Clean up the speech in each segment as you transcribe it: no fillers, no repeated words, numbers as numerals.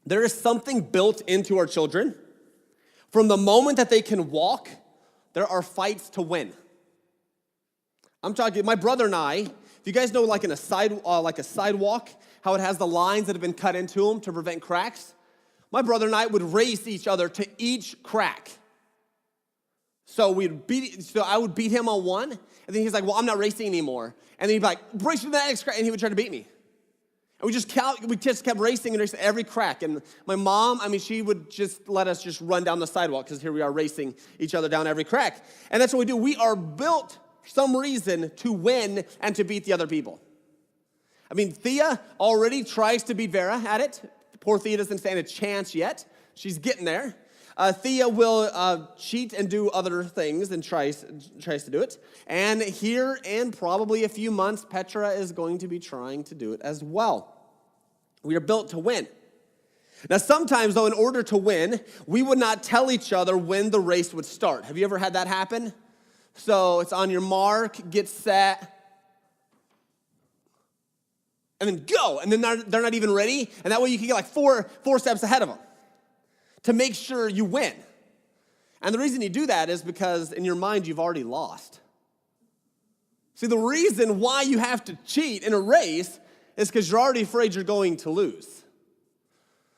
There is something built into our children. From the moment that they can walk, there are fights to win. I'm talking, my brother and I, if you guys know like a sidewalk, how it has the lines that have been cut into them to prevent cracks, my brother and I would race each other to each crack. So I would beat him on one, and then he's like, well, I'm not racing anymore. And then he'd be like, race to the next crack, and he would try to beat me. And we just kept racing and racing every crack. And my mom, she would just let us just run down the sidewalk because here we are racing each other down every crack. And that's what we do. We are built for some reason to win and to beat the other people. Thea already tries to beat Vera at it. Poor Thea doesn't stand a chance yet. She's getting there. Thea will cheat and do other things and tries to do it. And here in probably a few months, Petra is going to be trying to do it as well. We are built to win. Now, sometimes, though, in order to win, we would not tell each other when the race would start. Have you ever had that happen? So it's on your mark, get set, and then go. And then they're not even ready. And that way you can get like four steps ahead of them to make sure you win. And the reason you do that is because in your mind you've already lost. See, the reason why you have to cheat in a race is because you're already afraid you're going to lose.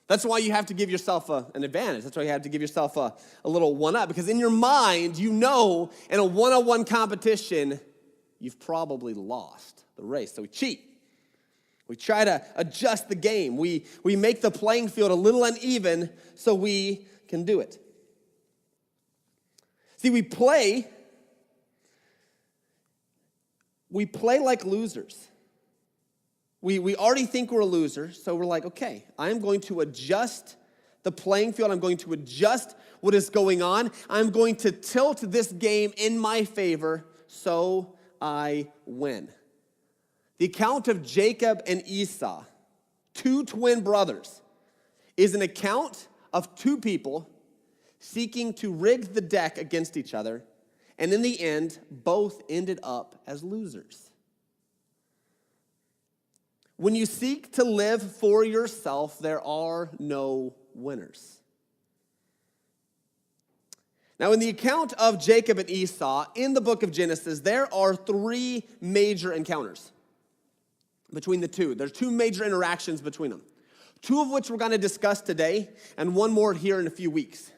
That's why you have to give yourself an advantage. That's why you have to give yourself a little one-up. Because in your mind, you know in a one-on-one competition, you've probably lost the race. So we cheat. We try to adjust the game. We make the playing field a little uneven so we can do it. See, we play like losers. We already think we're a loser, so we're like, okay, I'm going to adjust the playing field. I'm going to adjust what is going on. I'm going to tilt this game in my favor so I win. The account of Jacob and Esau, two twin brothers, is an account of two people seeking to rig the deck against each other, and in the end, both ended up as losers. When you seek to live for yourself, there are no winners. Now, in the account of Jacob and Esau, in the book of Genesis, there are three major encounters between the two. There's two major interactions between them, two of which we're going to discuss today, and one more here in a few weeks.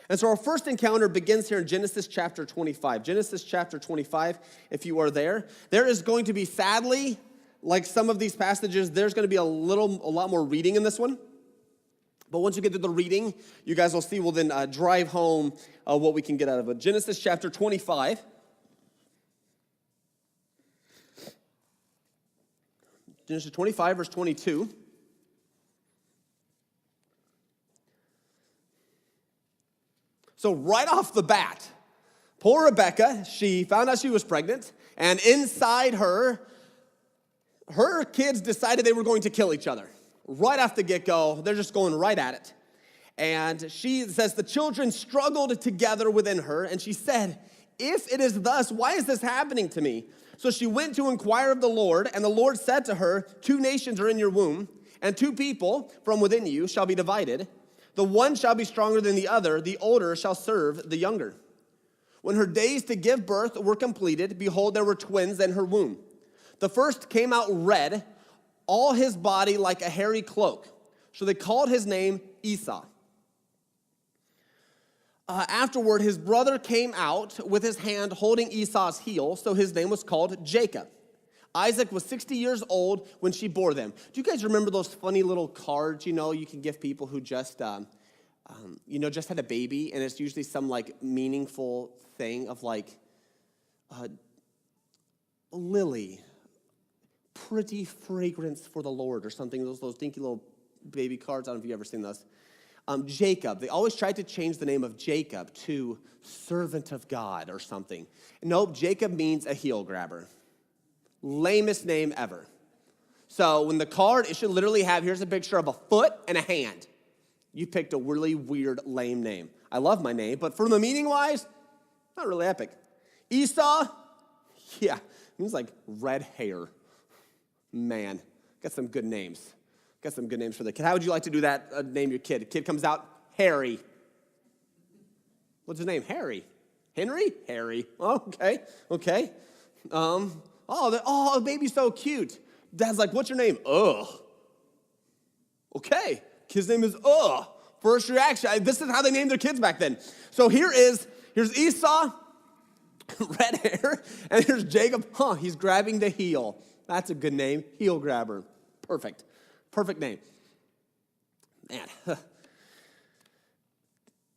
And so our first encounter begins here in Genesis chapter 25. Genesis chapter 25, if you are there is going to be, sadly, like some of these passages, there's going to be a lot more reading in this one. But once you get to the reading, you guys will see, we'll then drive home what we can get out of it. Genesis chapter 25. Genesis 25, verse 22. So right off the bat, poor Rebecca, she found out she was pregnant, and inside her kids decided they were going to kill each other. Right off the get-go, they're just going right at it. And she says the children struggled together within her, and she said, if it is thus, why is this happening to me? So she went to inquire of the Lord, and the Lord said to her, 2 nations are in your womb, and 2 people from within you shall be divided. The one shall be stronger than the other, the older shall serve the younger. When her days to give birth were completed, behold, there were twins in her womb. The first came out red, all his body like a hairy cloak. So they called his name Esau. Afterward, his brother came out with his hand holding Esau's heel, so his name was called Jacob. Isaac was 60 years old when she bore them. Do you guys remember those funny little cards, you can give people who just had a baby, and it's usually some like meaningful thing of like Lily, pretty fragrance for the Lord, or something. Those dinky little baby cards. I don't know if you've ever seen those. Jacob, they always tried to change the name of Jacob to servant of God or something. Nope, Jacob means a heel grabber. Lamest name ever. So when the card, it should literally have, here's a picture of a foot and a hand. You picked a really weird, lame name. I love my name, but for the meaning-wise, not really epic. Esau, yeah, means like red hair. Man, got some good names. Got some good names for the kid. How would you like to do that, name your kid? Kid comes out, Harry. What's his name? Harry. Henry? Harry. Oh, okay. The baby's so cute. Dad's like, what's your name? Ugh. Okay, kid's name is Ugh. First reaction, this is how they named their kids back then. So here's Esau, red hair, and here's Jacob. He's grabbing the heel. That's a good name, heel grabber. Perfect name. Man,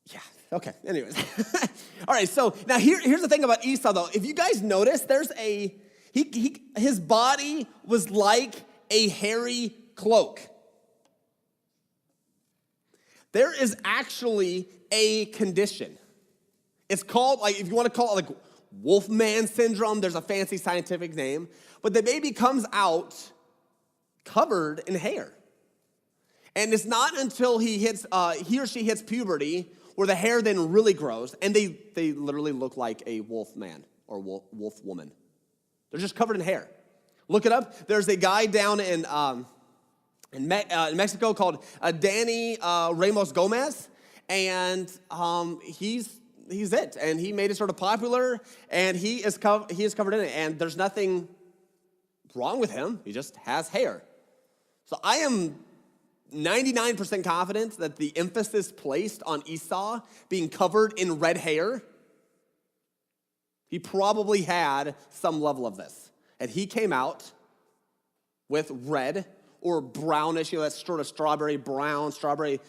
yeah, okay, anyways. All right, so now here's the thing about Esau, though. If you guys notice, there's his body was like a hairy cloak. There is actually a condition. It's called, if you want to call it Wolfman syndrome, there's a fancy scientific name, but the baby comes out covered in hair. And it's not until he or she hits puberty where the hair then really grows, and they literally look like a wolf man or wolf woman. They're just covered in hair. Look it up. There's a guy down in Mexico called Danny Ramos Gomez, and he's it, and he made it sort of popular, and he is covered in it, and there's nothing wrong with him. He just has hair. So I am 99% confident that the emphasis placed on Esau being covered in red hair, he probably had some level of this, and he came out with red or brownish, that sort of strawberry color,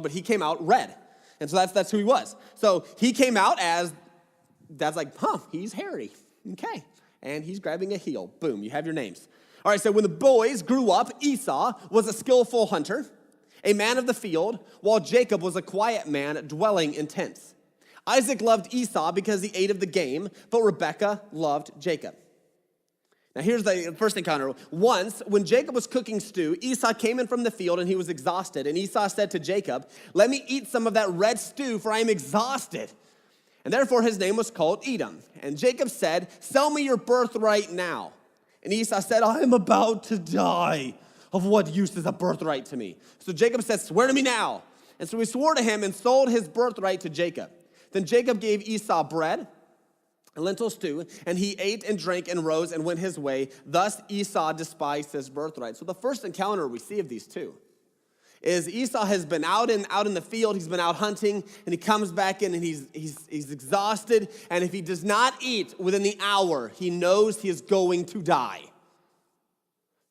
but he came out red. And so that's who he was. So he came out as, Dad's like, he's hairy. Okay. And he's grabbing a heel. Boom, you have your names. All right, so when the boys grew up, Esau was a skillful hunter, a man of the field, while Jacob was a quiet man dwelling in tents. Isaac loved Esau because he ate of the game, but Rebekah loved Jacob. Now here's the first encounter. Once, when Jacob was cooking stew, Esau came in from the field and he was exhausted. And Esau said to Jacob, let me eat some of that red stew, for I am exhausted. And therefore his name was called Edom. And Jacob said, sell me your birthright now. And Esau said, I am about to die. Of what use is a birthright to me? So Jacob said, swear to me now. And so he swore to him and sold his birthright to Jacob. Then Jacob gave Esau bread and lentil stew, and he ate and drank and rose and went his way. Thus Esau despised his birthright. So the first encounter we see of these two is Esau has been out in the field, he's been out hunting, and he comes back in and he's exhausted, and if he does not eat within the hour, he knows he is going to die.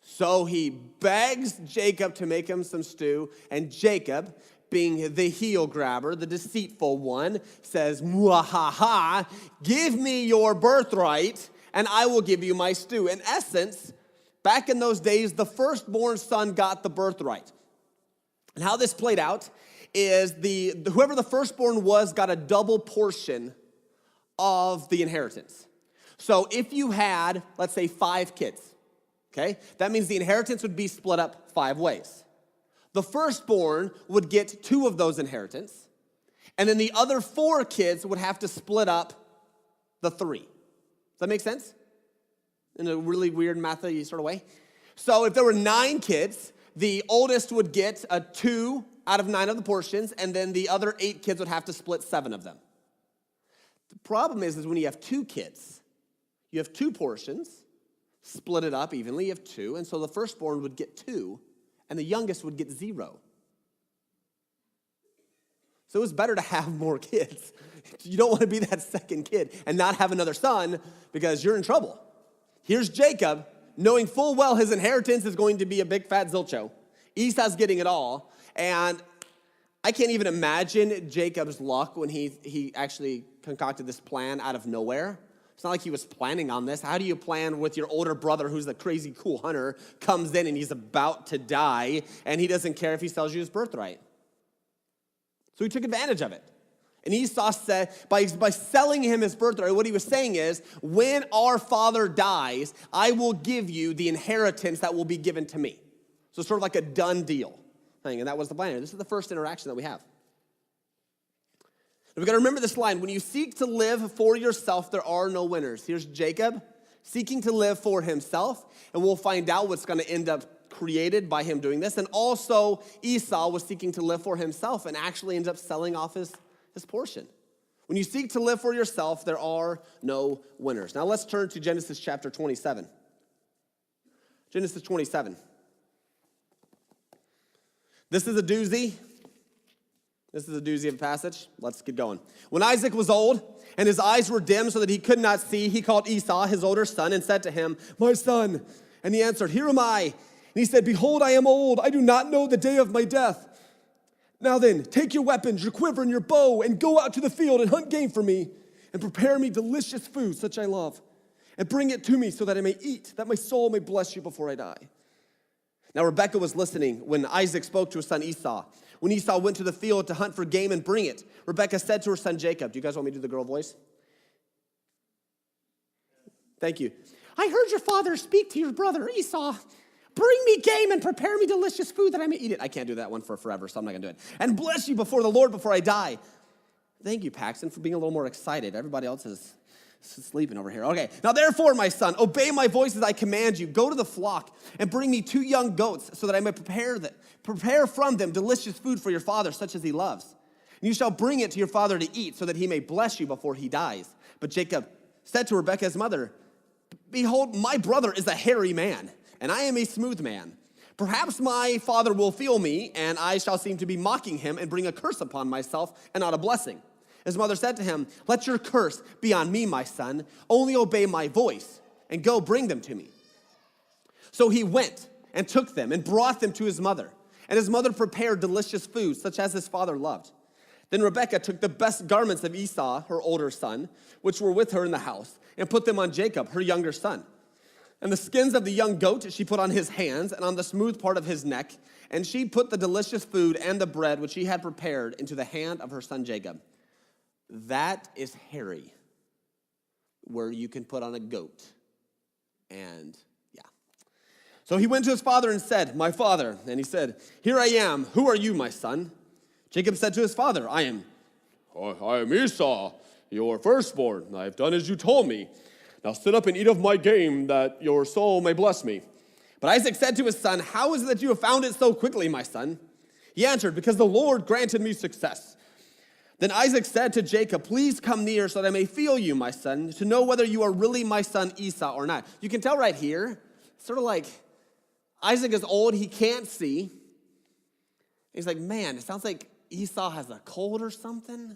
So he begs Jacob to make him some stew, and Jacob, being the heel grabber, the deceitful one, says, "Mwahaha, give me your birthright, and I will give you my stew." In essence, back in those days, the firstborn son got the birthright. And how this played out is whoever the firstborn was got a double portion of the inheritance. So if you had, let's say, 5 kids, okay, that means the inheritance would be split up 5 ways. The firstborn would get 2 of those inheritance, and then the other 4 kids would have to split up the 3. Does that make sense? In a really weird mathy sort of way. So if there were 9 kids, the oldest would get 2 out of 9 of the portions, and then the other 8 kids would have to split 7 of them. The problem is when you have 2 kids, you have 2 portions, split it up evenly, you have 2, and so the firstborn would get 2, and the youngest would get 0. So it was better to have more kids. You don't want to be that second kid and not have another son because you're in trouble. Here's Jacob, knowing full well his inheritance is going to be a big fat zilcho. Esau's getting it all. And I can't even imagine Jacob's luck when he actually concocted this plan out of nowhere. It's not like he was planning on this. How do you plan with your older brother, who's the crazy cool hunter, comes in and he's about to die, and he doesn't care if he sells you his birthright? So he took advantage of it. And Esau said, by selling him his birthright, what he was saying is, when our father dies, I will give you the inheritance that will be given to me. So it's sort of like a done deal thing, and that was the plan. This is the first interaction that we have. We've got to remember this line: when you seek to live for yourself, there are no winners. Here's Jacob seeking to live for himself, and we'll find out what's going to end up created by him doing this. And also Esau was seeking to live for himself and actually ends up selling off his portion. When you seek to live for yourself, there are no winners. Now let's turn to Genesis chapter 27. Genesis 27. This is a doozy. This is a doozy of a passage. Let's get going. When Isaac was old and his eyes were dim so that he could not see, he called Esau, his older son, and said to him, "My son." And he answered, "Here am I." And he said, "Behold, I am old. I do not know the day of my death. Now then, take your weapons, your quiver, and your bow, and go out to the field and hunt game for me, and prepare me delicious food, such I love, and bring it to me so that I may eat, that my soul may bless you before I die." Now Rebekah was listening when Isaac spoke to his son Esau. When Esau went to the field to hunt for game and bring it, Rebekah said to her son Jacob, do you guys want me to do the girl voice? Thank you. "I heard your father speak to your brother Esau. Bring me game and prepare me delicious food that I may eat it." I can't do that one for forever, so I'm not going to do it. "And bless you before the Lord before I die." Thank you, Paxton, for being a little more excited. Everybody else is sleeping over here. Okay. "Now therefore, my son, obey my voice as I command you. Go to the flock and bring me 2 young goats so that I may prepare from them delicious food for your father, such as he loves. And you shall bring it to your father to eat so that he may bless you before he dies." But Jacob said to Rebekah, his mother, "Behold, my brother is a hairy man, and I am a smooth man. Perhaps my father will feel me, and I shall seem to be mocking him and bring a curse upon myself and not a blessing." His mother said to him, "Let your curse be on me, my son. Only obey my voice, and go bring them to me." So he went and took them and brought them to his mother. And his mother prepared delicious food, such as his father loved. Then Rebekah took the best garments of Esau, her older son, which were with her in the house, and put them on Jacob, her younger son. And the skins of the young goat she put on his hands and on the smooth part of his neck. And she put the delicious food and the bread which she had prepared into the hand of her son Jacob. That is hairy, where you can put on a goat. And yeah. So he went to his father and said, "My father." And he said, "Here I am. Who are you, my son?" Jacob said to his father, I am Esau, your firstborn. I have done as you told me. Now sit up and eat of my game, that your soul may bless me." But Isaac said to his son, "How is it that you have found it so quickly, my son?" He answered, "Because the Lord granted me success." Then Isaac said to Jacob, "Please come near so that I may feel you, my son, to know whether you are really my son Esau or not." You can tell right here, sort of like Isaac is old, he can't see. He's like, man, it sounds like Esau has a cold or something.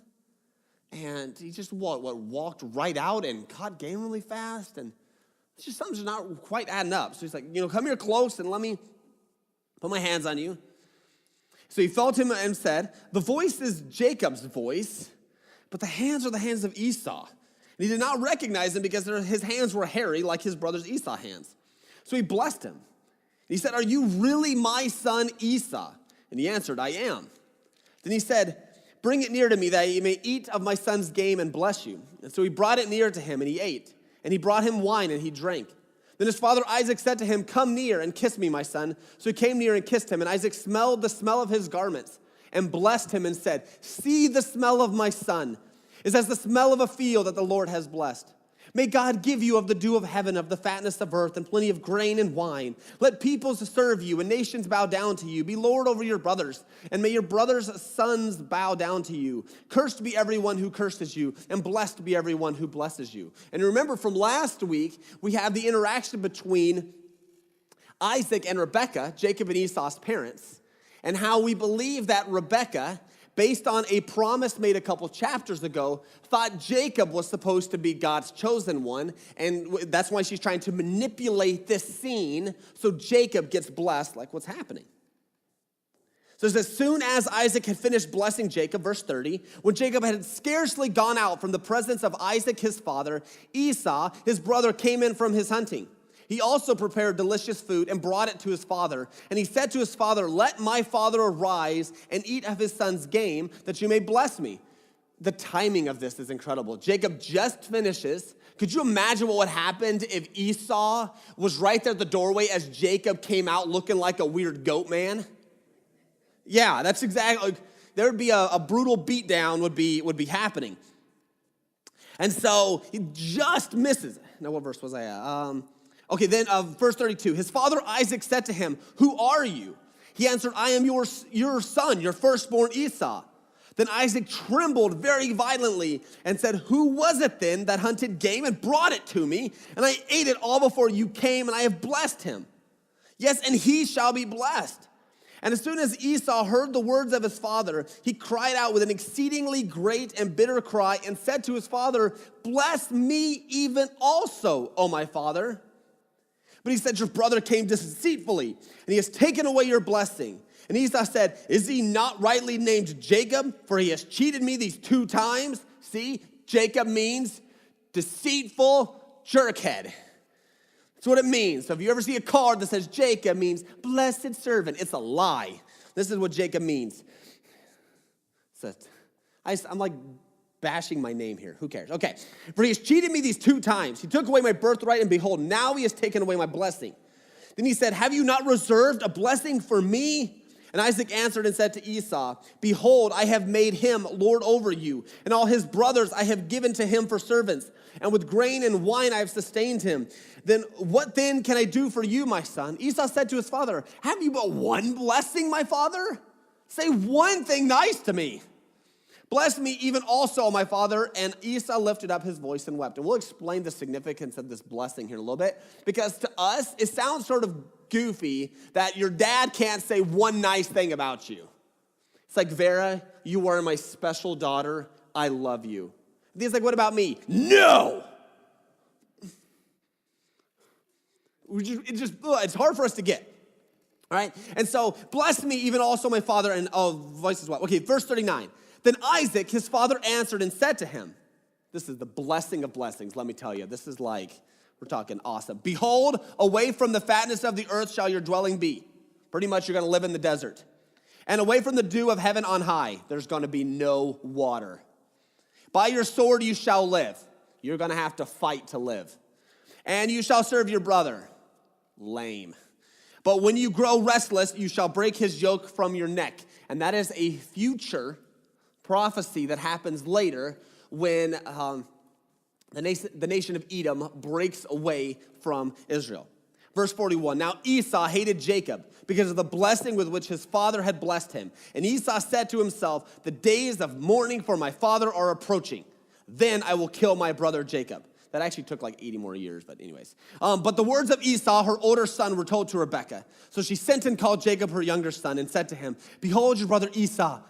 And he just walked right out and caught game really fast. And it's just something's not quite adding up. So he's like, come here close and let me put my hands on you. So he felt him and said, "The voice is Jacob's voice, but the hands are the hands of Esau." And he did not recognize him because his hands were hairy like his brother's Esau hands. So he blessed him. He said, "Are you really my son Esau?" And he answered, "I am." Then he said, "Bring it near to me that you may eat of my son's game and bless you." And so he brought it near to him and he ate. And he brought him wine and he drank. Then his father Isaac said to him, "Come near and kiss me, my son." So he came near and kissed him. And Isaac smelled the smell of his garments and blessed him and said, "See, the smell of my son is as the smell of a field that the Lord has blessed. May God give you of the dew of heaven, of the fatness of earth, and plenty of grain and wine. Let peoples serve you, and nations bow down to you. Be Lord over your brothers, and may your brothers' sons bow down to you. Cursed be everyone who curses you, and blessed be everyone who blesses you." And remember from last week, we have the interaction between Isaac and Rebekah, Jacob and Esau's parents, and how we believe that Rebekah, based on a promise made a couple chapters ago, thought Jacob was supposed to be God's chosen one, and that's why she's trying to manipulate this scene so Jacob gets blessed like what's happening. So as soon as Isaac had finished blessing Jacob, verse 30, when Jacob had scarcely gone out from the presence of Isaac his father, Esau, his brother, came in from his hunting. He also prepared delicious food and brought it to his father. And he said to his father, "Let my father arise and eat of his son's game, that you may bless me." The timing of this is incredible. Jacob just finishes. Could you imagine what would happen if Esau was right there at the doorway as Jacob came out looking like a weird goat man? Yeah, that's exactly. There would be a brutal beatdown would be happening. And so he just misses. Now, what verse was I at? Okay, then verse 32. His father Isaac said to him, "Who are you?" He answered, "I am your son, your firstborn Esau." Then Isaac trembled very violently and said, "Who was it then that hunted game and brought it to me? And I ate it all before you came, and I have blessed him. Yes, and he shall be blessed." And as soon as Esau heard the words of his father, he cried out with an exceedingly great and bitter cry and said to his father, "Bless me even also, O my father." But he said, "Your brother came deceitfully, and he has taken away your blessing." And Esau said, "Is he not rightly named Jacob? For he has cheated me these 2 times. See, Jacob means deceitful jerkhead. That's what it means. So if you ever see a card that says Jacob means blessed servant, it's a lie. This is what Jacob means. I'm like bashing my name here. Who cares? Okay. "For he has cheated me these 2 times. He took away my birthright, and behold, now he has taken away my blessing." Then he said, "Have you not reserved a blessing for me?" And Isaac answered and said to Esau, "Behold, I have made him lord over you, and all his brothers I have given to him for servants, and with grain and wine I have sustained him. Then what then can I do for you, my son?" Esau said to his father, "Have you but one blessing, my father? Say one thing nice to me. Bless me even also, my father." And Esau lifted up his voice and wept. And we'll explain the significance of this blessing here in a little bit, because to us, it sounds sort of goofy that your dad can't say one nice thing about you. It's like, "Vera, you are my special daughter. I love you." And he's like, "What about me?" "No!" It's hard for us to get. All right? And so, "Bless me even also, my father," and voice as well. Okay, verse 39. Then Isaac, his father, answered and said to him, this is the blessing of blessings, let me tell you. This is like, we're talking awesome. "Behold, away from the fatness of the earth shall your dwelling be." Pretty much you're going to live in the desert. "And away from the dew of heaven on high, there's going to be no water. By your sword you shall live." You're going to have to fight to live. "And you shall serve your brother." Lame. "But when you grow restless, you shall break his yoke from your neck." And that is a future prophecy that happens later when the nation of Edom breaks away from Israel. Verse 41, "Now Esau hated Jacob because of the blessing with which his father had blessed him. And Esau said to himself, 'The days of mourning for my father are approaching. Then I will kill my brother Jacob.'" That actually took like 80 more years, but anyways. "But the words of Esau, her older son, were told to Rebekah. So she sent and called Jacob, her younger son, and said to him, 'Behold, your brother Esau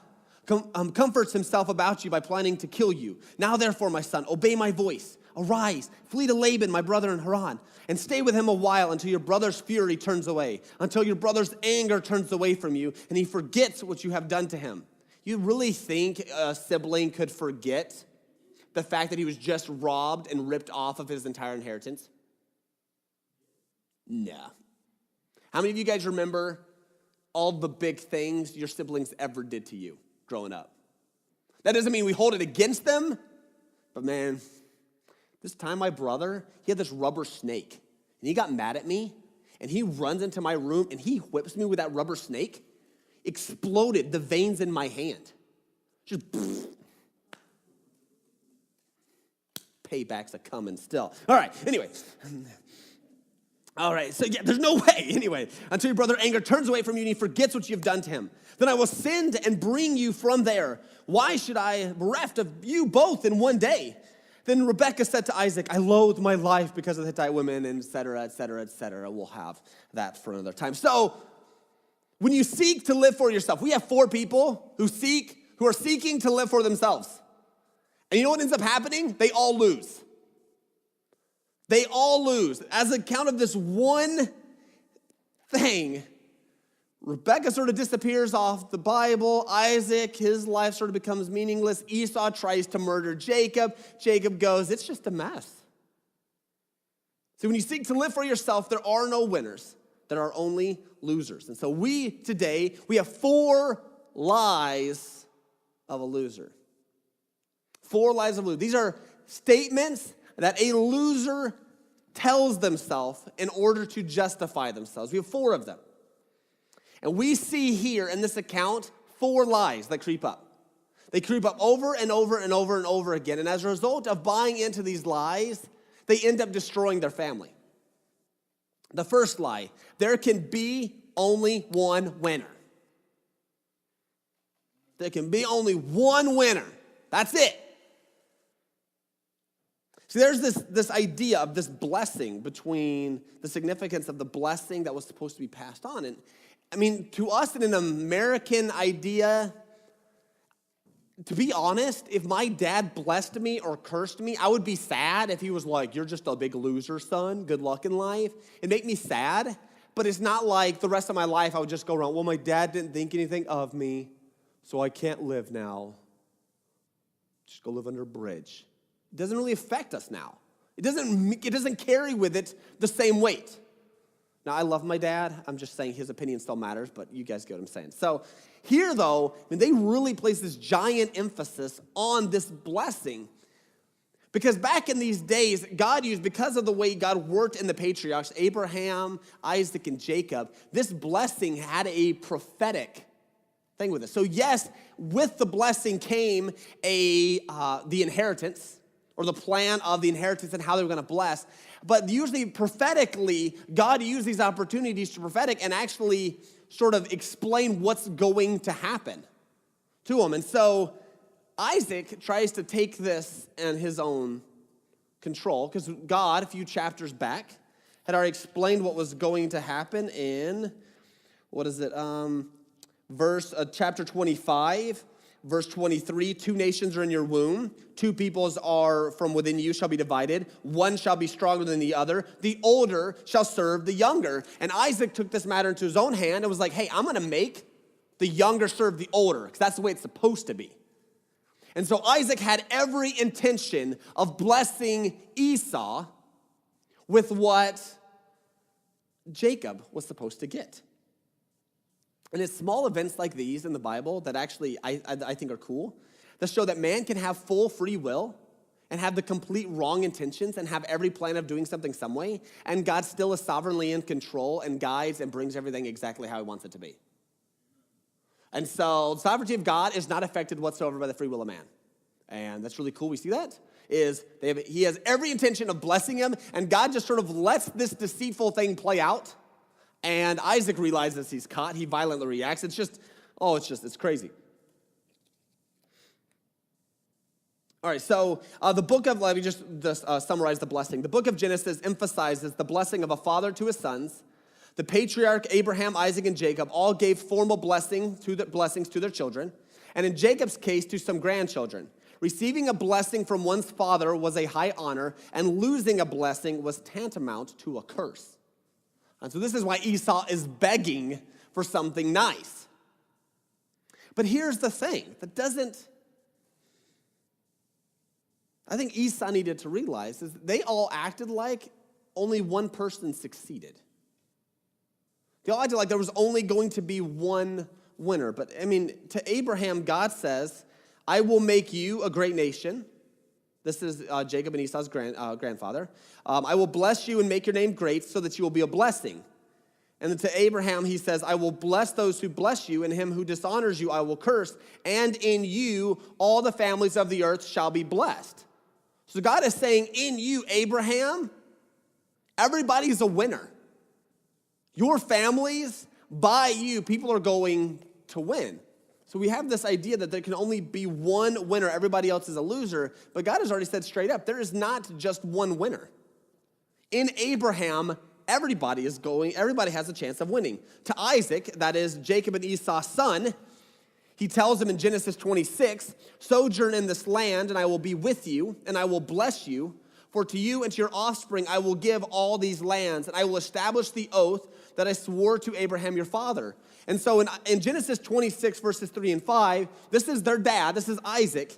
comforts himself about you by planning to kill you. Now therefore, my son, obey my voice. Arise, flee to Laban, my brother in Haran, and stay with him a while until your brother's fury turns away, until your brother's anger turns away from you, and he forgets what you have done to him.'" You really think a sibling could forget the fact that he was just robbed and ripped off of his entire inheritance? No. How many of you guys remember all the big things your siblings ever did to you growing up? That doesn't mean we hold it against them, but man, this time my brother, he had this rubber snake, and he got mad at me, and he runs into my room, and he whips me with that rubber snake, exploded the veins in my hand. Just payback's a coming still. All right, anyway. All right, so yeah, there's no way, anyway, until your brother anger turns away from you and he forgets what you've done to him. Then I will send and bring you from there. Why should I bereft of you both in one day? Then Rebekah said to Isaac, "I loathe my life because of the Hittite women," and et cetera, et cetera, et cetera. We'll have that for another time. So when you seek to live for yourself, we have 4 people who are seeking to live for themselves. And you know what ends up happening? They all lose. They all lose. As a count of this one thing, Rebekah sort of disappears off the Bible. Isaac, his life sort of becomes meaningless. Esau tries to murder Jacob. Jacob goes, "It's just a mess." See, when you seek to live for yourself, there are no winners. There are only losers. And so we have 4 lies of a loser. 4 lies of a loser. These are statements that a loser tells themselves in order to justify themselves. We have 4 of them. And we see here in this account 4 lies that creep up. They creep up over and over and over and over again. And as a result of buying into these lies, they end up destroying their family. The first lie, there can be only one winner. There can be only one winner. That's it. See, there's this idea of this blessing between the significance of the blessing that was supposed to be passed on. And I mean, to us in an American idea, to be honest, if my dad blessed me or cursed me, I would be sad if he was like, you're just a big loser, son. Good luck in life. It'd make me sad, but it's not like the rest of my life I would just go around, well, my dad didn't think anything of me, so I can't live now. Just go live under a bridge. It doesn't really affect us now. It doesn't carry with it the same weight. Now, I love my dad. I'm just saying his opinion still matters, but you guys get what I'm saying. So here, though, I mean, they really place this giant emphasis on this blessing. Because back in these days, God used, because of the way God worked in the patriarchs, Abraham, Isaac, and Jacob, this blessing had a prophetic thing with it. So yes, with the blessing came the inheritance, or the plan of the inheritance and how they were going to bless. But usually prophetically, God used these opportunities to prophetic and actually sort of explain what's going to happen to them. And so Isaac tries to take this in his own control, because God, a few chapters back, had already explained what was going to happen in, chapter 25, verse 23, 2 nations are in your womb, 2 peoples are from within you shall be divided, one shall be stronger than the other, the older shall serve the younger. And Isaac took this matter into his own hand and was like, hey, I'm gonna make the younger serve the older, because that's the way it's supposed to be. And so Isaac had every intention of blessing Esau with what Jacob was supposed to get. And it's small events like these in the Bible that actually I think are cool, that show that man can have full free will and have the complete wrong intentions and have every plan of doing something some way, and God still is sovereignly in control and guides and brings everything exactly how he wants it to be. And so the sovereignty of God is not affected whatsoever by the free will of man. And that's really cool. We see that. He has every intention of blessing him, and God just sort of lets this deceitful thing play out. And Isaac realizes he's caught. He violently reacts. It's crazy. All right, so let me just summarize the blessing. The book of Genesis emphasizes the blessing of a father to his sons. The patriarch Abraham, Isaac, and Jacob all gave formal blessings to their children. And in Jacob's case, to some grandchildren. Receiving a blessing from one's father was a high honor, and losing a blessing was tantamount to a curse. And so this is why Esau is begging for something nice. But here's the thing I think Esau needed to realize is they all acted like only one person succeeded. They all acted like there was only going to be one winner. But I mean, to Abraham, God says, I will make you a great nation. This is Jacob and Esau's grandfather. I will bless you and make your name great so that you will be a blessing. And then to Abraham, he says, I will bless those who bless you, and him who dishonors you I will curse. And in you all the families of the earth shall be blessed. So God is saying, in you, Abraham, everybody's a winner. Your families, by you, people are going to win. So we have this idea that there can only be one winner. Everybody else is a loser. But God has already said straight up, there is not just one winner. In Abraham, everybody has a chance of winning. To Isaac, that is Jacob and Esau's son, he tells him in Genesis 26, sojourn in this land, and I will be with you, and I will bless you. For to you and to your offspring I will give all these lands, and I will establish the oath that I swore to Abraham your father. And so in Genesis 26, verses 3 and 5, this is their dad, this is Isaac.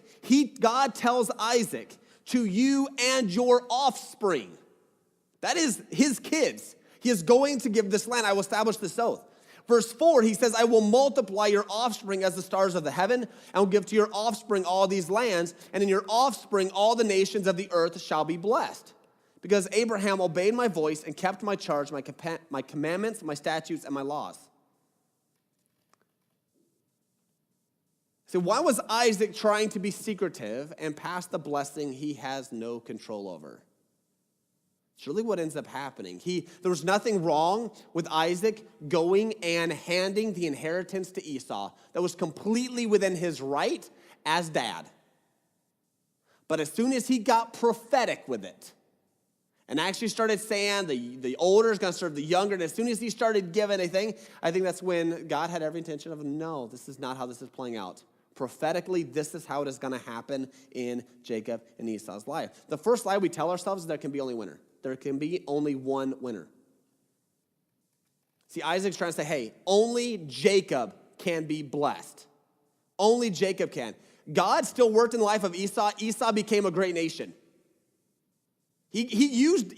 God tells Isaac, to you and your offspring. That is his kids. He is going to give this land. I will establish this oath. Verse 4, he says, I will multiply your offspring as the stars of the heaven, and will give to your offspring all these lands, and in your offspring all the nations of the earth shall be blessed. Because Abraham obeyed my voice and kept my charge, my commandments, my statutes, and my laws. So why was Isaac trying to be secretive and pass the blessing he has no control over? It's really what ends up happening. There was nothing wrong with Isaac going and handing the inheritance to Esau. That was completely within his right as dad. But as soon as he got prophetic with it, and actually started saying the older is going to serve the younger, and as soon as he started giving a thing, I think that's when God had every intention of, no, this is not how this is playing out. Prophetically, this is how it is going to happen in Jacob and Esau's life. The first lie we tell ourselves is there can be only winner. There can be only one winner. See, Isaac's trying to say, hey, only Jacob can be blessed. Only Jacob can. God still worked in the life of Esau. Esau became a great nation. He used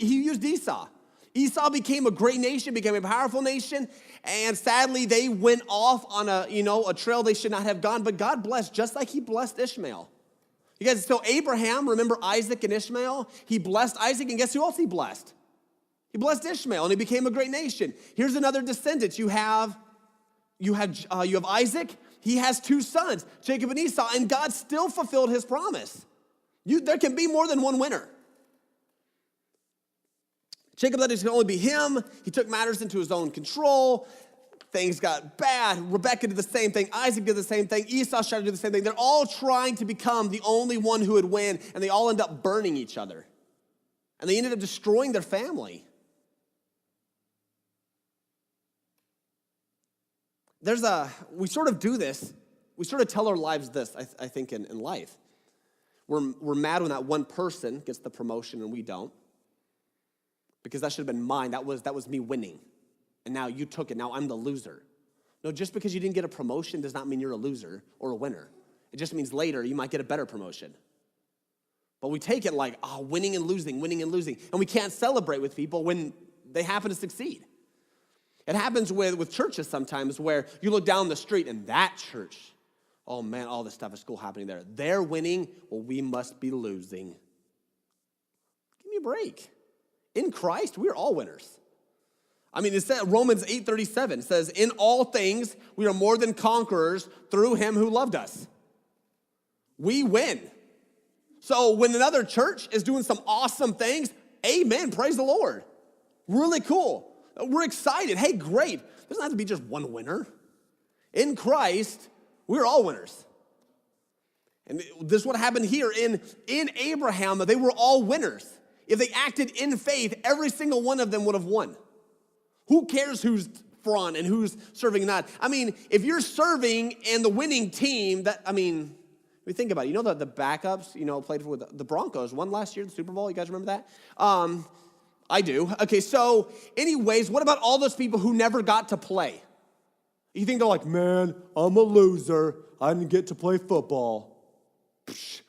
Esau. Esau became a great nation, became a powerful nation, and sadly they went off on a trail they should not have gone, but God blessed just like he blessed Ishmael. You guys, so Abraham, remember Isaac and Ishmael? He blessed Isaac, and guess who else he blessed? He blessed Ishmael, and he became a great nation. Here's another descendant. You have Isaac. He has two sons, Jacob and Esau, and God still fulfilled his promise. There can be more than one winner. Jacob thought it could only be him. He took matters into his own control. Things got bad. Rebekah did the same thing. Isaac did the same thing. Esau tried to do the same thing. They're all trying to become the only one who would win, and they all end up burning each other. And they ended up destroying their family. We sort of do this. We sort of tell our lives this, I think, in life. We're mad when that one person gets the promotion and we don't. Because that should have been mine. That was me winning. And now you took it. Now I'm the loser. No, just because you didn't get a promotion does not mean you're a loser or a winner. It just means later you might get a better promotion. But we take it like, winning and losing. And we can't celebrate with people when they happen to succeed. It happens with churches sometimes where you look down the street and that church, oh man, all this stuff at school happening there. They're winning, well, we must be losing. Give me a break. In Christ, we're all winners. I mean, it says Romans 8:37 says, in all things, we are more than conquerors through him who loved us. We win. So when another church is doing some awesome things, amen, praise the Lord. Really cool. We're excited. Hey, great. It doesn't have to be just one winner. In Christ, we're all winners. And this is what happened here in Abraham. They were all winners. If they acted in faith, every single one of them would have won. Who cares who's front and who's serving not? I mean, if you're serving and the winning team, we think about it. You know the backups, played for the Broncos, won last year, the Super Bowl. You guys remember that? I do. Okay, so anyways, what about all those people who never got to play? You think they're like, man, I'm a loser. I didn't get to play football. Psh.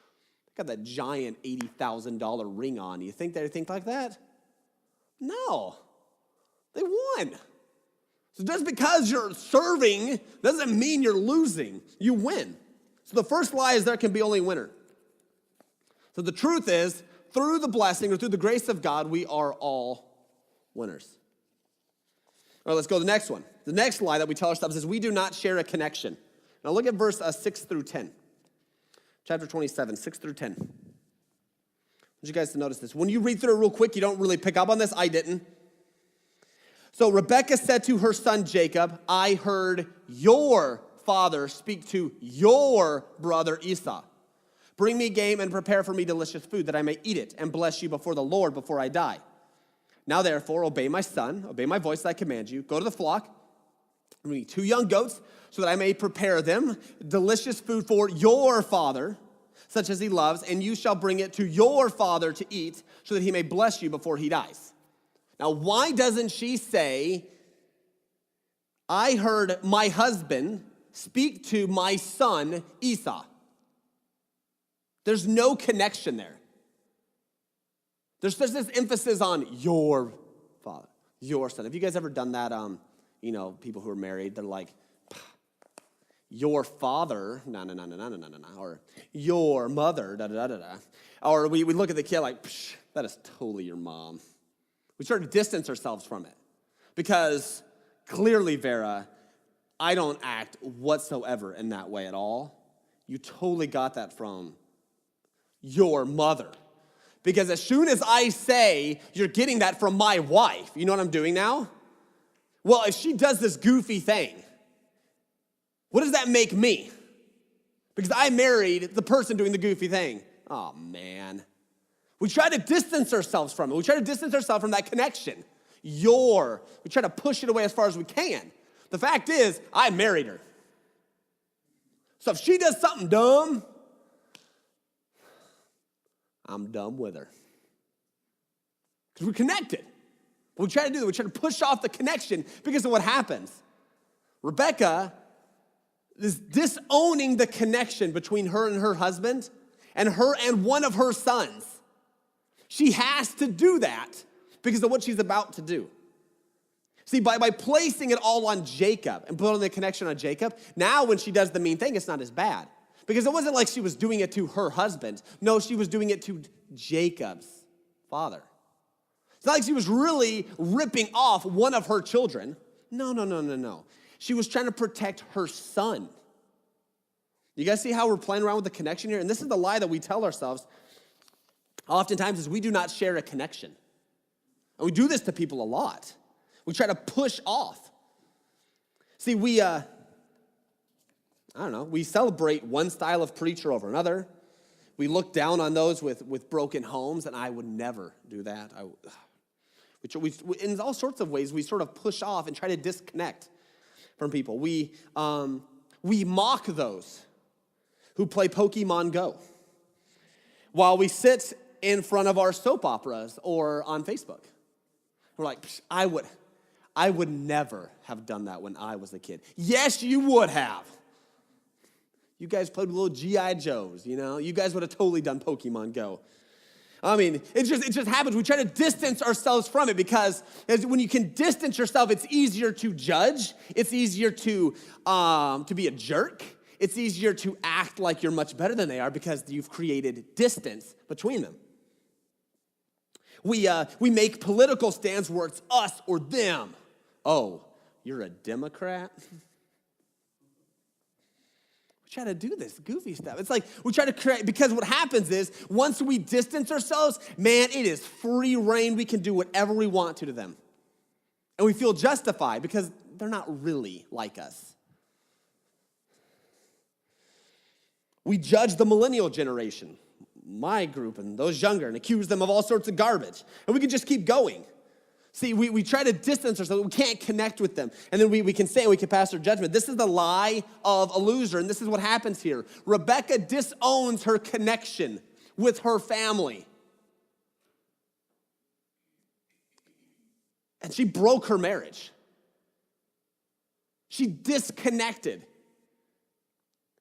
Got that giant $80,000 ring on. You think they think like that? No. They won. So just because you're serving doesn't mean you're losing. You win. So the first lie is there can be only a winner. So the truth is, through the blessing or through the grace of God, we are all winners. All right, let's go to the next one. The next lie that we tell ourselves is we do not share a connection. Now look at verse 6 through 10. Chapter 27, 6 through 10. I want you guys to notice this. When you read through it real quick, you don't really pick up on this. I didn't. So Rebekah said to her son Jacob, I heard your father speak to your brother Esau. Bring me game and prepare for me delicious food that I may eat it and bless you before the Lord before I die. Now therefore, obey my son, obey my voice that I command you. Go to the flock, bring me 2 young goats, so that I may prepare them delicious food for your father, such as he loves, and you shall bring it to your father to eat, so that he may bless you before he dies. Now, why doesn't she say, I heard my husband speak to my son Esau? There's no connection there. There's this emphasis on your father, your son. Have you guys ever done that? People who are married, they're like, your father, no, or your mother, da-da-da-da-da. Or we look at the kid like, that is totally your mom. We start to distance ourselves from it. Because clearly, Vera, I don't act whatsoever in that way at all. You totally got that from your mother. Because as soon as I say, you're getting that from my wife, you know what I'm doing now? Well, if she does this goofy thing, what does that make me? Because I married the person doing the goofy thing. Oh, man. We try to distance ourselves from it. We try to distance ourselves from that connection. We try to push it away as far as we can. The fact is, I married her. So if she does something dumb, I'm dumb with her. Because we're connected. What we try to do, we try to push off the connection because of what happens. Rebecca is disowning the connection between her and her husband and her and one of her sons. She has to do that because of what she's about to do. See, by placing it all on Jacob and putting the connection on Jacob, now when she does the mean thing, it's not as bad. Because it wasn't like she was doing it to her husband. No, she was doing it to Jacob's father. It's not like she was really ripping off one of her children. No. She was trying to protect her son. You guys see how we're playing around with the connection here? And this is the lie that we tell ourselves oftentimes is we do not share a connection. And we do this to people a lot. We try to push off. See, we celebrate one style of preacher over another. We look down on those with broken homes, and I would never do that. In all sorts of ways, we sort of push off and try to disconnect from people. We mock those who play Pokemon Go while we sit in front of our soap operas or on Facebook. We're like, I would never have done that when I was a kid. Yes, you would have. You guys played with little G.I. Joes, you know? You guys would have totally done Pokemon Go. I mean, it just happens. We try to distance ourselves from it because when you can distance yourself, it's easier to judge. It's easier to be a jerk. It's easier to act like you're much better than they are because you've created distance between them. We make political stands where it's us or them. Oh, you're a Democrat? Try to do this goofy stuff. It's like we try to create, because what happens is once we distance ourselves, man, it is free reign. We can do whatever we want to them. And we feel justified because they're not really like us. We judge the millennial generation, my group and those younger, and accuse them of all sorts of garbage. And we can just keep going. See, we try to distance ourselves. We can't connect with them. And then we can say, we can pass our judgment. This is the lie of a loser, and this is what happens here. Rebecca disowns her connection with her family. And she broke her marriage. She disconnected.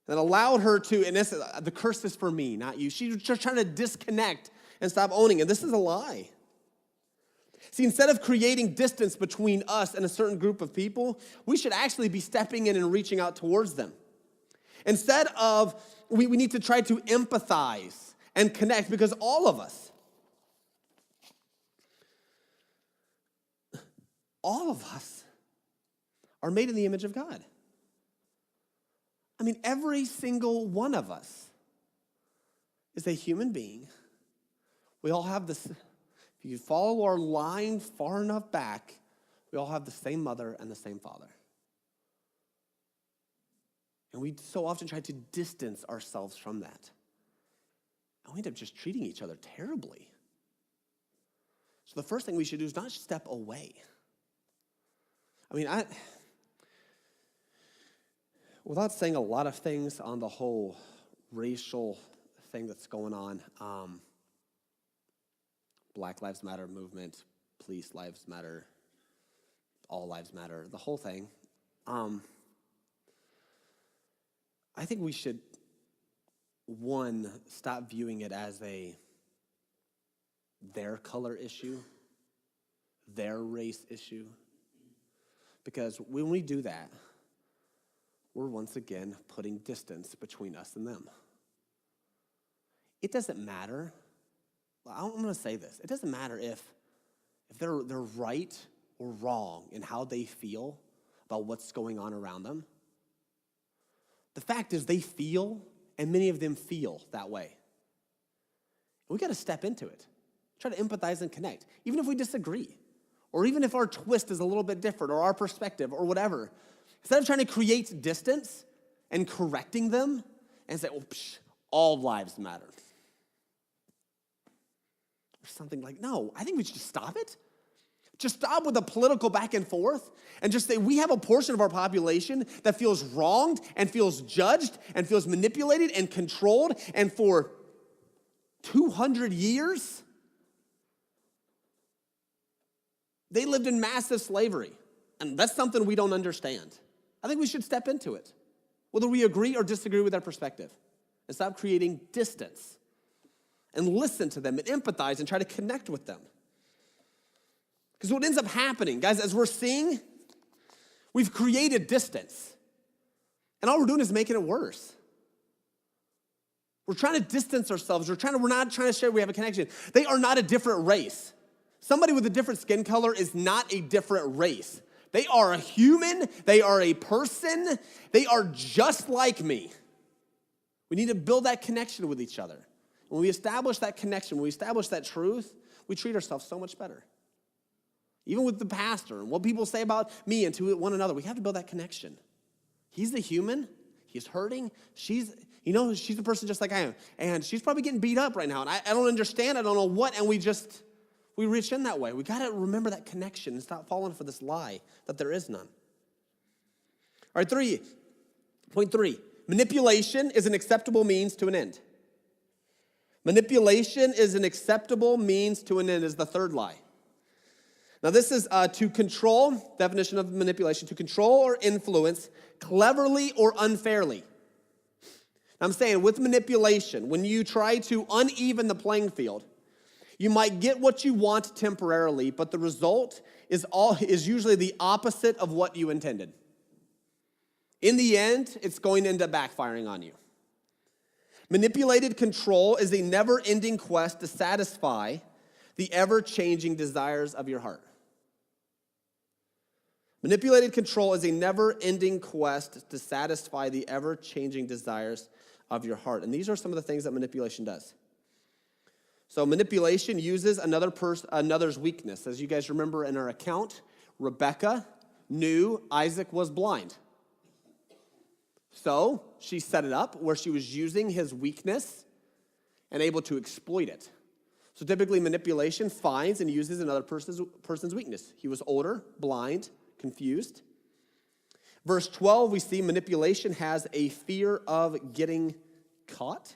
And allowed her to, and this, the curse is for me, not you. She's just trying to disconnect and stop owning it. This is a lie. See, instead of creating distance between us and a certain group of people, we should actually be stepping in and reaching out towards them. Instead of, we need to try to empathize and connect because all of us are made in the image of God. I mean, every single one of us is a human being. We all have this. If you follow our line far enough back, we all have the same mother and the same father. And we so often try to distance ourselves from that. And we end up just treating each other terribly. So the first thing we should do is not step away. I mean, without saying a lot of things on the whole racial thing that's going on, Black Lives Matter movement, police lives matter, all lives matter, the whole thing. I think we should, one, stop viewing it as their color issue, their race issue. Because when we do that, we're once again putting distance between us and them. It doesn't matter. I'm going to say this. It doesn't matter if they're right or wrong in how they feel about what's going on around them. The fact is they feel, and many of them feel that way. We got to step into it. Try to empathize and connect, even if we disagree, or even if our twist is a little bit different, or our perspective, or whatever. Instead of trying to create distance and correcting them and say, well, all lives matter. Or something like, no, I think we should just stop it. Just stop with the political back and forth and just say we have a portion of our population that feels wronged and feels judged and feels manipulated and controlled, and for 200 years, they lived in massive slavery. And that's something we don't understand. I think we should step into it, whether we agree or disagree with their perspective, and stop creating distance and listen to them and empathize and try to connect with them. Because what ends up happening, guys, as we're seeing, we've created distance. And all we're doing is making it worse. We're trying to distance ourselves. We're not trying to share we have a connection. They are not a different race. Somebody with a different skin color is not a different race. They are a human. They are a person. They are just like me. We need to build that connection with each other. When we establish that connection, when we establish that truth, we treat ourselves so much better. Even with the pastor and what people say about me and to one another, we have to build that connection. He's the human. He's hurting. She's a person just like I am. And she's probably getting beat up right now. And I don't understand. I don't know what. And we reach in that way. We got to remember that connection and stop falling for this lie that there is none. All right, point three. Manipulation is an acceptable means to an end. Manipulation is an acceptable means to an end is the third lie. Now this is to control, definition of manipulation, to control or influence cleverly or unfairly. Now I'm saying with manipulation, when you try to uneven the playing field, you might get what you want temporarily, but the result is usually the opposite of what you intended. In the end, it's going to end up backfiring on you. Manipulated control is a never-ending quest to satisfy the ever-changing desires of your heart. Manipulated control is a never-ending quest to satisfy the ever-changing desires of your heart. And these are some of the things that manipulation does. So manipulation uses another's weakness. As you guys remember in our account, Rebekah knew Isaac was blind. So she set it up where she was using his weakness and able to exploit it. So typically manipulation finds and uses another person's weakness. He was older, blind, confused. Verse 12, we see manipulation has a fear of getting caught.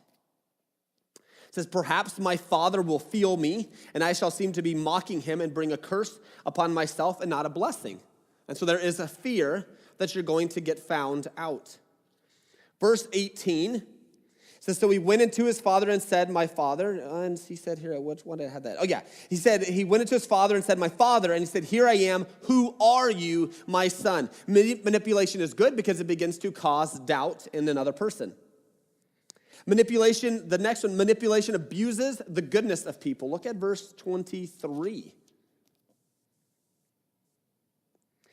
It says, perhaps my father will feel me, and I shall seem to be mocking him and bring a curse upon myself and not a blessing. And so there is a fear that you're going to get found out. Verse 18 says, so he went into his father and said, my father, and he said here, which one did I have that? Oh yeah, he said, he went into his father and said, my father, and he said, here I am, who are you, my son? Manipulation is good because it begins to cause doubt in another person. Manipulation, the next one, manipulation abuses the goodness of people. Look at verse 23.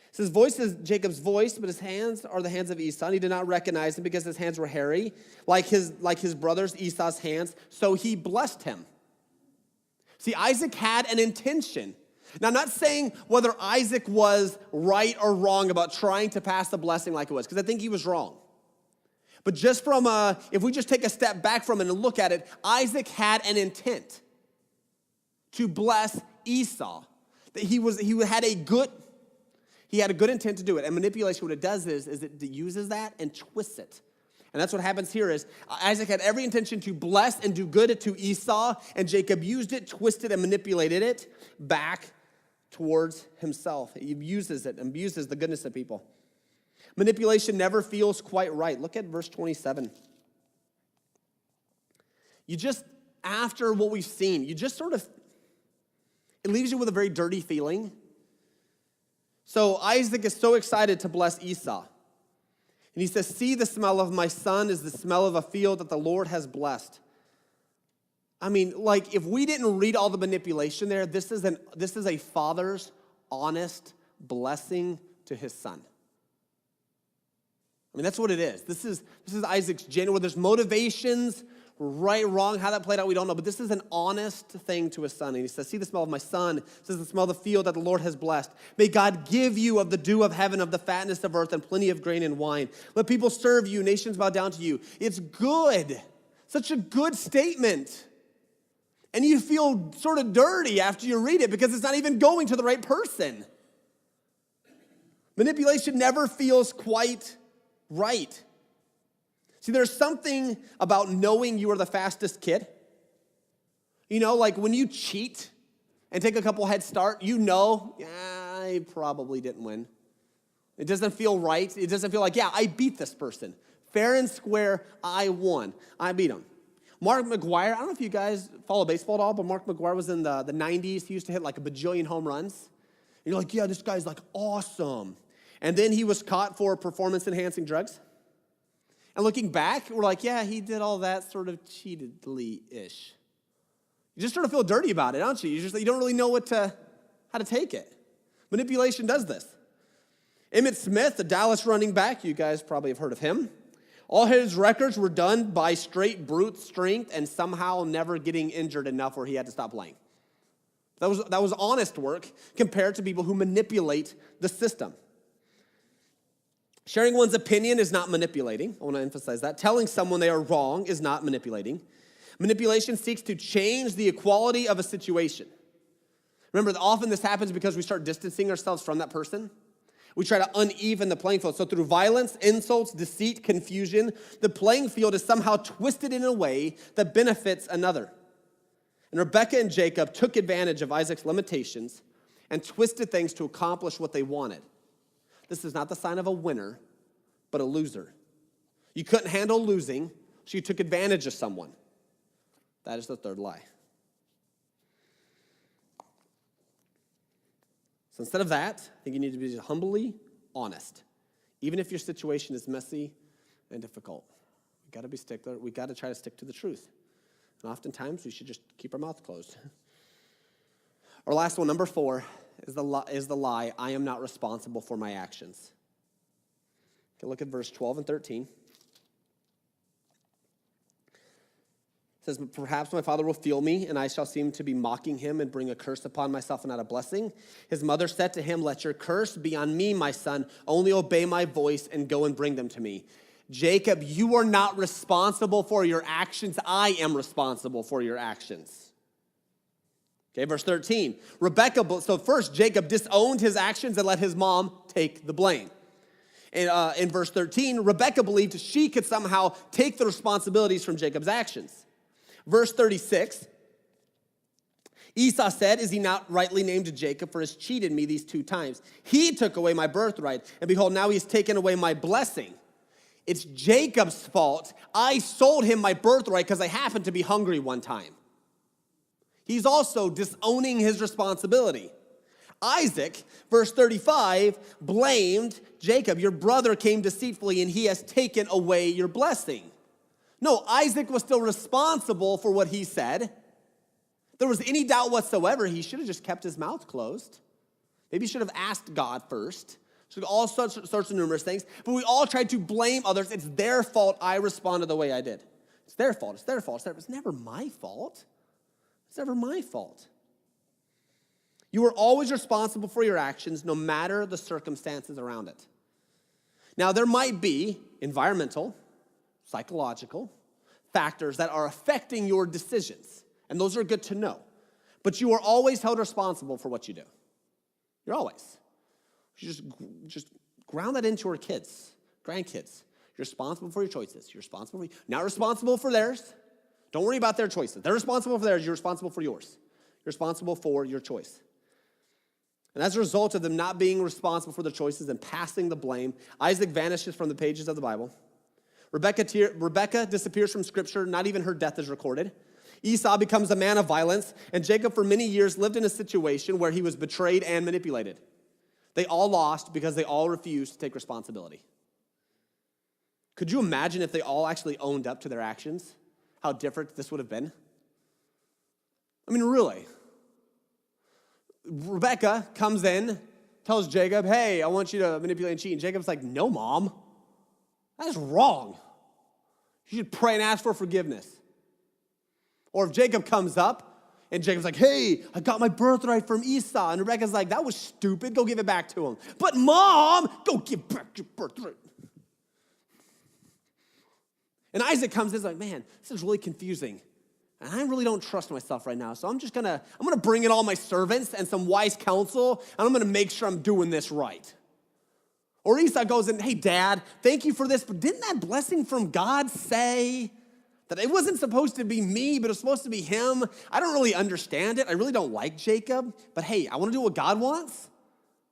It says, voice is Jacob's voice, but his hands are the hands of Esau. And he did not recognize him because his hands were hairy, like his brothers Esau's hands. So he blessed him. See, Isaac had an intention. Now, I'm not saying whether Isaac was right or wrong about trying to pass the blessing like it was, because I think he was wrong. But just from if we just take a step back from it and look at it, Isaac had an intent to bless Esau. That he had a good intent to do it. And manipulation, what it does is it uses that and twists it. And that's what happens here is Isaac had every intention to bless and do good to Esau, and Jacob used it, twisted and manipulated it back towards himself. He uses it and abuses the goodness of people. Manipulation never feels quite right. Look at verse 27. After what we've seen, it leaves you with a very dirty feeling. So Isaac is so excited to bless Esau. And he says, see, the smell of my son is the smell of a field that the Lord has blessed. I mean, like, if we didn't read all the manipulation there, this is a father's honest blessing to his son. I mean, that's what it is. This is Isaac's genuine. There's motivations right, wrong, how that played out, we don't know. But this is an honest thing to his son. And he says, see the smell of my son. He says, the smell of the field that the Lord has blessed. May God give you of the dew of heaven, of the fatness of earth, and plenty of grain and wine. Let people serve you, nations bow down to you. It's good. Such a good statement. And you feel sort of dirty after you read it because it's not even going to the right person. Manipulation never feels quite right. See, there's something about knowing you are the fastest kid. You know, like when you cheat and take a couple head start, you know, I probably didn't win. It doesn't feel right. It doesn't feel like, yeah, I beat this person. Fair and square, I won. I beat him. Mark McGwire, I don't know if you guys follow baseball at all, but Mark McGwire was in the 90s. He used to hit like a bajillion home runs. And you're like, yeah, this guy's like awesome. And then he was caught for performance-enhancing drugs. And looking back, we're like, yeah, he did all that sort of cheatedly-ish. You just sort of feel dirty about it, don't you? You don't really know how to take it. Manipulation does this. Emmitt Smith, the Dallas running back, you guys probably have heard of him. All his records were done by straight brute strength and somehow never getting injured enough where he had to stop playing. That was honest work compared to people who manipulate the system. Sharing one's opinion is not manipulating. I want to emphasize that. Telling someone they are wrong is not manipulating. Manipulation seeks to change the equality of a situation. Remember, often this happens because we start distancing ourselves from that person. We try to uneven the playing field. So through violence, insults, deceit, confusion, the playing field is somehow twisted in a way that benefits another. And Rebekah and Jacob took advantage of Isaac's limitations and twisted things to accomplish what they wanted. This is not the sign of a winner, but a loser. You couldn't handle losing, so you took advantage of someone. That is the third lie. So instead of that, I think you need to be humbly honest, even if your situation is messy and difficult. We've got to be stickler. We've got to try to stick to the truth. And oftentimes, we should just keep our mouth closed. Our last one, number 4, is the lie, I am not responsible for my actions. Okay, look at verse 12 and 13. It says, perhaps my father will feel me, and I shall seem to be mocking him and bring a curse upon myself and not a blessing. His mother said to him, let your curse be on me, my son. Only obey my voice and go and bring them to me. Jacob, you are not responsible for your actions. I am responsible for your actions. Okay, verse 13. So first, Jacob disowned his actions and let his mom take the blame. And in verse 13, Rebekah believed she could somehow take the responsibilities from Jacob's actions. Verse 36, Esau said, is he not rightly named Jacob, for he has cheated me these 2 times? He took away my birthright, and behold, now he's taken away my blessing. It's Jacob's fault. I sold him my birthright because I happened to be hungry one time. He's also disowning his responsibility. Isaac, verse 35, blamed Jacob. Your brother came deceitfully and he has taken away your blessing. No, Isaac was still responsible for what he said. If there was any doubt whatsoever, he should have just kept his mouth closed. Maybe he should have asked God first. So all sorts of numerous things. But we all tried to blame others. It's their fault I responded the way I did. It's their fault. It's their fault. It's never my fault. It's never my fault. You are always responsible for your actions, no matter the circumstances around it. Now, there might be environmental, psychological factors that are affecting your decisions, and those are good to know. But you are always held responsible for what you do. You're always. You just ground that into our kids, grandkids. You're responsible for your choices. You're responsible not responsible for theirs. Don't worry about their choices. They're responsible for theirs. You're responsible for yours. You're responsible for your choice. And as a result of them not being responsible for their choices and passing the blame, Isaac vanishes from the pages of the Bible. Rebekah disappears from Scripture. Not even her death is recorded. Esau becomes a man of violence, and Jacob for many years lived in a situation where he was betrayed and manipulated. They all lost because they all refused to take responsibility. Could you imagine if they all actually owned up to their actions? How different this would have been? I mean, really. Rebekah comes in, tells Jacob, hey, I want you to manipulate and cheat. And Jacob's like, no, Mom. That is wrong. You should pray and ask for forgiveness. Or if Jacob comes up and Jacob's like, hey, I got my birthright from Esau. And Rebekah's like, that was stupid. Go give it back to him. But Mom, go give back your birthright. And Isaac comes in and is like, man, this is really confusing. And I really don't trust myself right now. So I'm gonna bring in all my servants and some wise counsel, and I'm gonna make sure I'm doing this right. Or Esau goes in, hey, Dad, thank you for this, but didn't that blessing from God say that it wasn't supposed to be me, but it was supposed to be him? I don't really understand it. I really don't like Jacob, but hey, I want to do what God wants.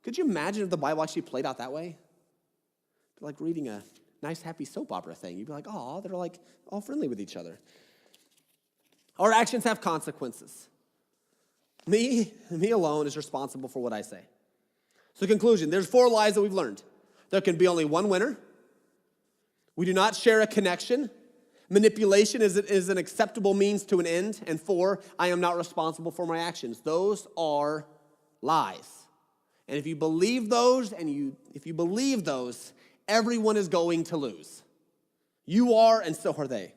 Could you imagine if the Bible actually played out that way? It'd be like reading a nice, happy soap opera thing. You'd be like, oh, they're like all friendly with each other. Our actions have consequences. Me alone is responsible for what I say. So conclusion, there's 4 lies that we've learned. There can be only one winner. We do not share a connection. Manipulation is an acceptable means to an end. And 4, I am not responsible for my actions. Those are lies. And if you believe those, everyone is going to lose. You are, and so are they.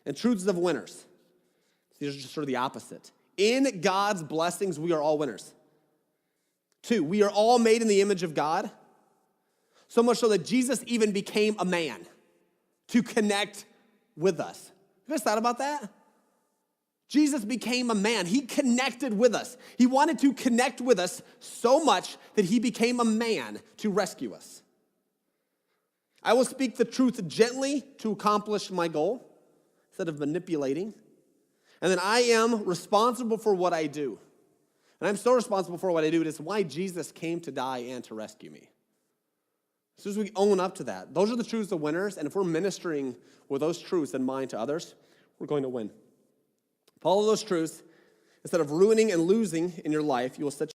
And truths of winners. These are just sort of the opposite. In God's blessings, we are all winners. 2, we are all made in the image of God. So much so that Jesus even became a man to connect with us. You guys thought about that? Jesus became a man. He connected with us. He wanted to connect with us so much that he became a man to rescue us. I will speak the truth gently to accomplish my goal instead of manipulating. And then I am responsible for what I do. And I'm so responsible for what I do. It is why Jesus came to die and to rescue me. As soon as we own up to that, those are the truths of winners. And if we're ministering with those truths in mind to others, we're going to win. Follow those truths. Instead of ruining and losing in your life, you will set